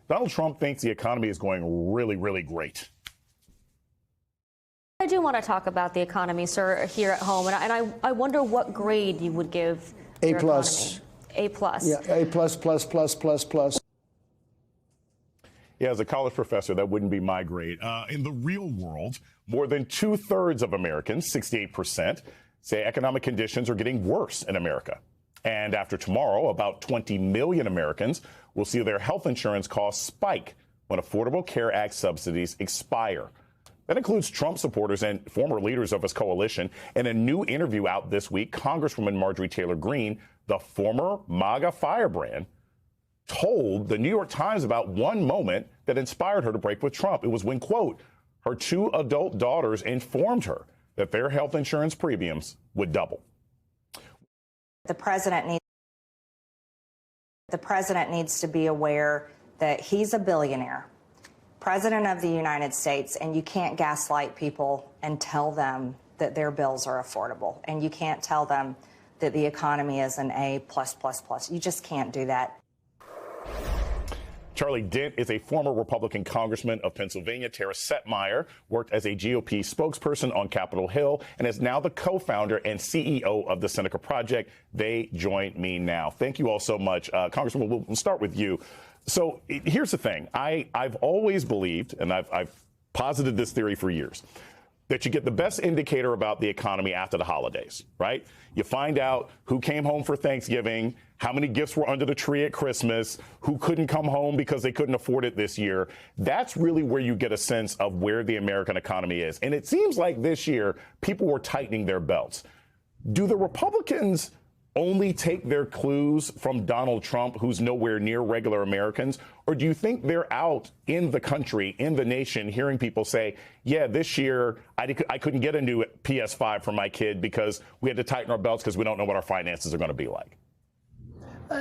Donald Trump thinks the economy is going really, really great. I do want to talk about the economy, sir, here at home, and I wonder what grade you would give A plus. A plus. Yeah, A plus, plus, plus, plus, plus. Yeah, as a college professor, that wouldn't be my grade. In the real world, more than 2/3 of Americans, 68%, say economic conditions are getting worse in America. And after tomorrow, about 20 million Americans will see their health insurance costs spike when Affordable Care Act subsidies expire. That includes Trump supporters and former leaders of his coalition. In a new interview out this week, Congresswoman Marjorie Taylor Greene, the former MAGA firebrand, told the New York Times about one moment that inspired her to break with Trump. It was when, quote, her 2 adult daughters informed her that their health insurance premiums would double. The president needs to be aware that he's a billionaire, president of the United States, and you can't gaslight people and tell them that their bills are affordable. And you can't tell them that the economy is an A plus, plus, plus. You just can't do that. Charlie Dent is a former Republican congressman of Pennsylvania. Tara Setmeyer worked as a GOP spokesperson on Capitol Hill and is now the co-founder and CEO of the Seneca Project. They join me now. Thank you all so much. Congressman, we'll start with you. So here's the thing. I've always believed, and I've posited this theory for years, that you get the best indicator about the economy after the holidays, right? You find out who came home for Thanksgiving, how many gifts were under the tree at Christmas, who couldn't come home because they couldn't afford it this year. That's really where you get a sense of where the American economy is. And it seems like this year people were tightening their belts. Do the Republicans only take their clues from Donald Trump, who's nowhere near regular Americans? Or do you think they're out in the country, in the nation, hearing people say, yeah, this year I couldn't get a new PS5 for my kid because we had to tighten our belts because we don't know what our finances are going to be like?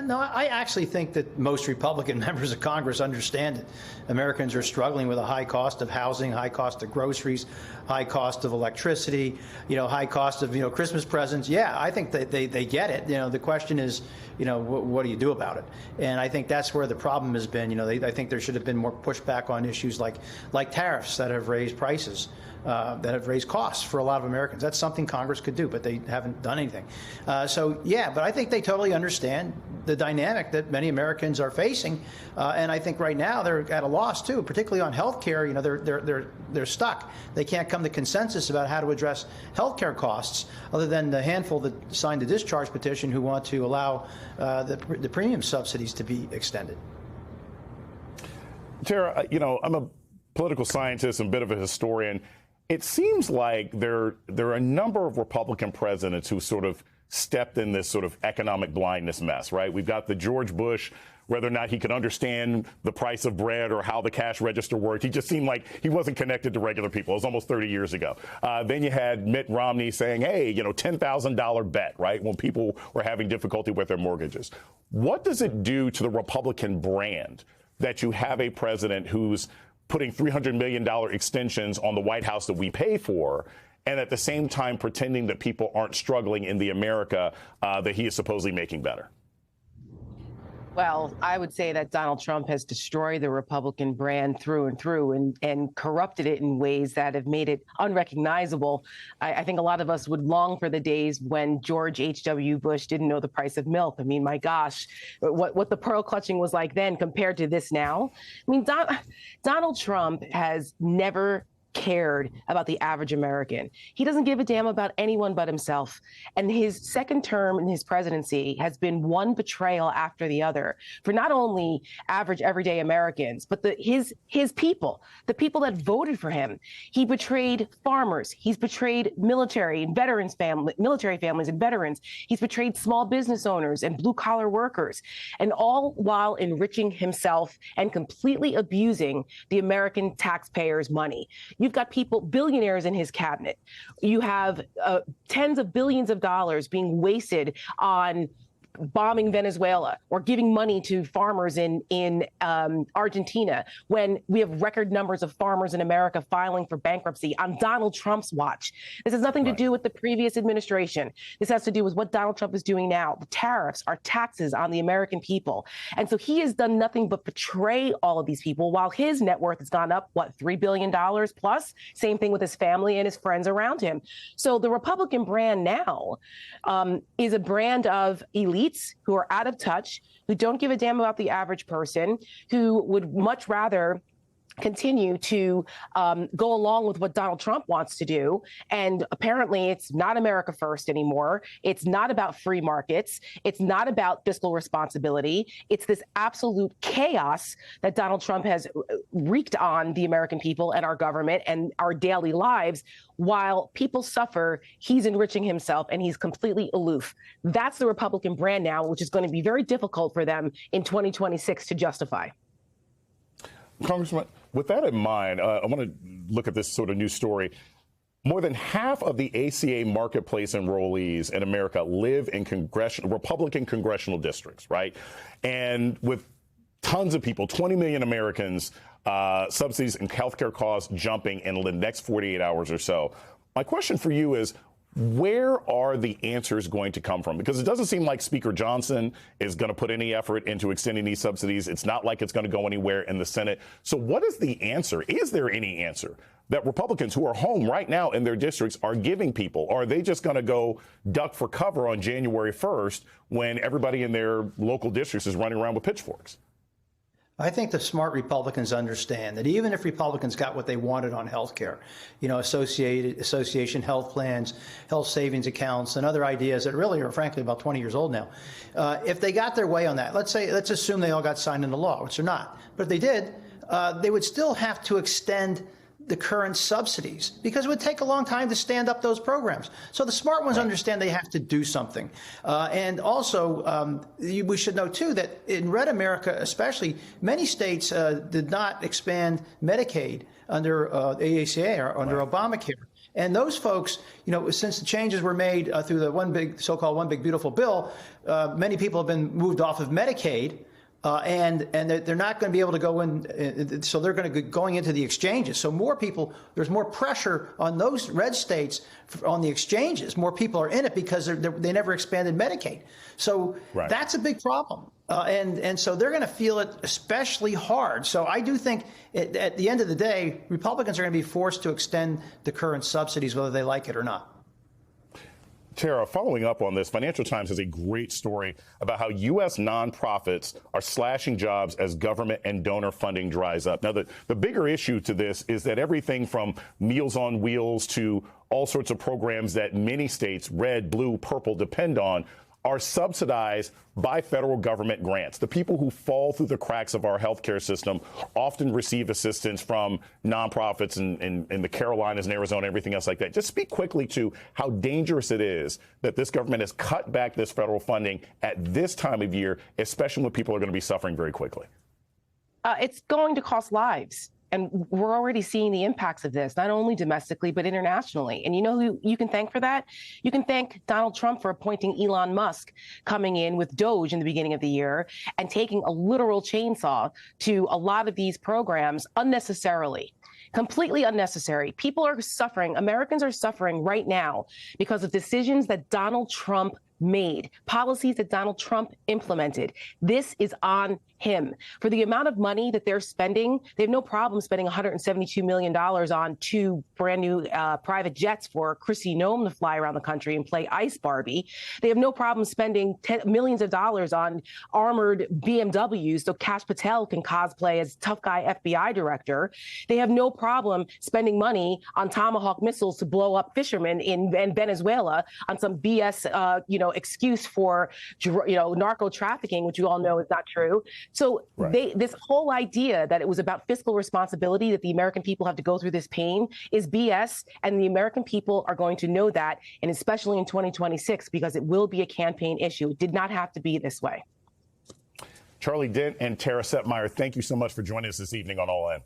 No, I actually think that most Republican members of Congress understand that Americans are struggling with a high cost of housing, high cost of groceries, high cost of electricity, high cost of, Christmas presents. Yeah, I think that they get it. The question is, what do you do about it? And I think that's where the problem has been. I think there should have been more pushback on issues like tariffs that have raised prices. That have raised costs for a lot of Americans. That's something Congress could do, but they haven't done anything. But I think they totally understand the dynamic that many Americans are facing, and I think right now they're at a loss too, particularly on health care. They're stuck. They can't come to consensus about how to address health care costs, other than the handful that signed the discharge petition who want to allow the premium subsidies to be extended. Tara, I'm a political scientist and a bit of a historian. It seems like there are a number of Republican presidents who sort of stepped in this sort of economic blindness mess, right? We've got the George Bush, whether or not he could understand the price of bread or how the cash register worked. He just seemed like he wasn't connected to regular people. It was almost 30 years ago. Then you had Mitt Romney saying, hey, $10,000 bet, right, when people were having difficulty with their mortgages. What does it do to the Republican brand that you have a president who's putting $300 million extensions on the White House that we pay for, and at the same time pretending that people aren't struggling in the America that he is supposedly making better? Well, I would say that Donald Trump has destroyed the Republican brand through and through and corrupted it in ways that have made it unrecognizable. I think a lot of us would long for the days when George H.W. Bush didn't know the price of milk. I mean, my gosh, what the pearl clutching was like then compared to this now. I mean, Donald Trump has never cared about the average American. He doesn't give a damn about anyone but himself. And his second term in his presidency has been one betrayal after the other for not only average everyday Americans, but his people, the people that voted for him. He betrayed farmers. He's betrayed military families and veterans. He's betrayed small business owners and blue collar workers, and all while enriching himself and completely abusing the American taxpayers' money. You've got billionaires in his cabinet. You have tens of billions of dollars being wasted on bombing Venezuela or giving money to farmers in Argentina, when we have record numbers of farmers in America filing for bankruptcy on Donald Trump's watch. This has nothing to do with the previous administration. This has to do with what Donald Trump is doing now. The tariffs are taxes on the American people. And so he has done nothing but betray all of these people while his net worth has gone up, what, $3 billion plus? Same thing with his family and his friends around him. So the Republican brand now is a brand of elites who are out of touch, who don't give a damn about the average person, who would much rather continue to go along with what Donald Trump wants to do. And apparently it's not America first anymore. It's not about free markets. It's not about fiscal responsibility. It's this absolute chaos that Donald Trump has wreaked on the American people and our government and our daily lives. While people suffer, he's enriching himself and he's completely aloof. That's the Republican brand now, which is going to be very difficult for them in 2026 to justify. Congressman, with that in mind, I want to look at this sort of new story. More than half of the ACA marketplace enrollees in America live in Republican congressional districts, right? And with tons of people, 20 million Americans, subsidies and healthcare costs jumping in the next 48 hours or so. My question for you is, where are the answers going to come from? Because it doesn't seem like Speaker Johnson is going to put any effort into extending these subsidies. It's not like it's going to go anywhere in the Senate. So what is the answer? Is there any answer that Republicans who are home right now in their districts are giving people? Or are they just going to go duck for cover on January 1st when everybody in their local districts is running around with pitchforks? I think the smart Republicans understand that even if Republicans got what they wanted on health care, association health plans, health savings accounts, and other ideas that really are, frankly, about 20 years old now, if they got their way on that, let's assume they all got signed into law, which they're not. But if they did, they would still have to extend the current subsidies because it would take a long time to stand up those programs. So the smart ones understand they have to do something. And also, we should know, too, that in Red America, especially, many states did not expand Medicaid under ACA or under Obamacare. And those folks, since the changes were made through the so-called One Big Beautiful Bill, many people have been moved off of Medicaid. And they're not going to be able to go in, so they're going to be going into the exchanges. So more people, there's more pressure on those red states on the exchanges. More people are in it because they never expanded Medicaid. So that's a big problem. And so they're going to feel it especially hard. So I do think at the end of the day, Republicans are going to be forced to extend the current subsidies, whether they like it or not. Tara, following up on this, Financial Times has a great story about how U.S. nonprofits are slashing jobs as government and donor funding dries up. Now, the bigger issue to this is that everything from Meals on Wheels to all sorts of programs that many states, red, blue, purple, depend on, are subsidized by federal government grants. The people who fall through the cracks of our healthcare system often receive assistance from nonprofits in the Carolinas and Arizona, everything else like that. Just speak quickly to how dangerous it is that this government has cut back this federal funding at this time of year, especially when people are going to be suffering very quickly. It's going to cost lives. And we're already seeing the impacts of this, not only domestically, but internationally. And you know who you can thank for that? You can thank Donald Trump for appointing Elon Musk coming in with Doge in the beginning of the year and taking a literal chainsaw to a lot of these programs unnecessarily. Completely unnecessary. People are suffering. Americans are suffering right now because of decisions that Donald Trump made, policies that Donald Trump implemented. This is on him. For the amount of money that they're spending, they have no problem spending $172 million on 2 brand new private jets for Kristi Noem to fly around the country and play Ice Barbie. They have no problem spending millions of dollars on armored BMWs so Kash Patel can cosplay as tough guy FBI director. They have no problem spending money on Tomahawk missiles to blow up fishermen in Venezuela on some BS, excuse for, narco trafficking, which you all know is not true. So this whole idea that it was about fiscal responsibility, that the American people have to go through this pain, is BS. And the American people are going to know that, and especially in 2026, because it will be a campaign issue. It did not have to be this way. Charlie Dent and Tara Setmayer, thank you so much for joining us this evening on All In.